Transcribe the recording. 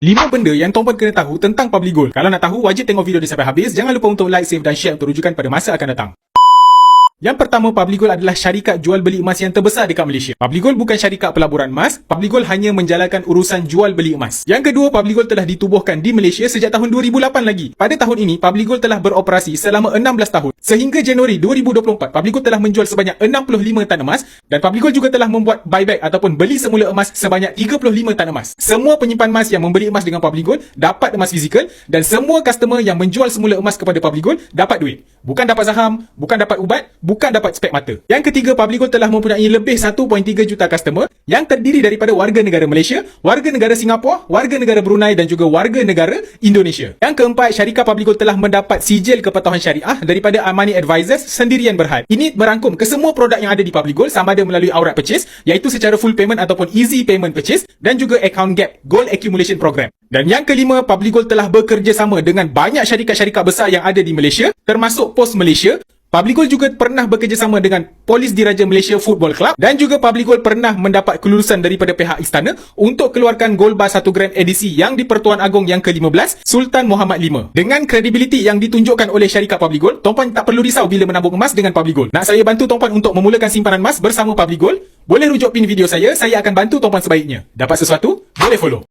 5 benda yang tuan-puan kena tahu tentang Public Gold. Kalau nak tahu, wajib tengok video ni sampai habis. Jangan lupa untuk like, save dan share untuk rujukan pada masa akan datang. Yang pertama, Public Gold adalah syarikat jual beli emas yang terbesar dekat Malaysia. Public Gold bukan syarikat pelaburan emas. Public Gold hanya menjalankan urusan jual beli emas. Yang kedua, Public Gold telah ditubuhkan di Malaysia sejak tahun 2008 lagi. Pada tahun ini, Public Gold telah beroperasi selama 16 tahun. Sehingga Januari 2024, Public Gold telah menjual sebanyak 65 tan emas dan Public Gold juga telah membuat buyback ataupun beli semula emas sebanyak 35 tan emas. Semua penyimpan emas yang membeli emas dengan Public Gold dapat emas fizikal dan semua customer yang menjual semula emas kepada Public Gold dapat duit. Bukan dapat saham, bukan dapat ubat, bukan dapat spek mata. Yang ketiga, Public Gold telah mempunyai lebih 1.3 juta customer yang terdiri daripada warga negara Malaysia, warga negara Singapura, warga negara Brunei dan juga warga negara Indonesia. Yang keempat, syarikat Public Gold telah mendapat sijil kepatuhan syariah daripada Amani Advisors Sendirian Berhad. Ini merangkum ke semua produk yang ada di Public Gold sama ada melalui aurat purchase, iaitu secara full payment ataupun easy payment purchase, dan juga account gap Gold Accumulation Program. Dan yang kelima, Public Gold telah bekerjasama dengan banyak syarikat-syarikat besar yang ada di Malaysia, termasuk Pos Malaysia. Public Gold juga pernah bekerjasama dengan Polis Diraja Malaysia Football Club dan juga Public Gold pernah mendapat kelulusan daripada pihak istana untuk keluarkan gold bar 1 gram edisi yang di-Pertuan Agong yang ke-15 Sultan Muhammad V. Dengan kredibiliti yang ditunjukkan oleh syarikat Public Gold, tuan-puan tak perlu risau bila menabung emas dengan Public Gold. Nak saya bantu tuan-puan untuk memulakan simpanan emas bersama Public Gold? Boleh rujuk pin video saya akan bantu tuan-puan sebaiknya. Dapat sesuatu? Boleh follow.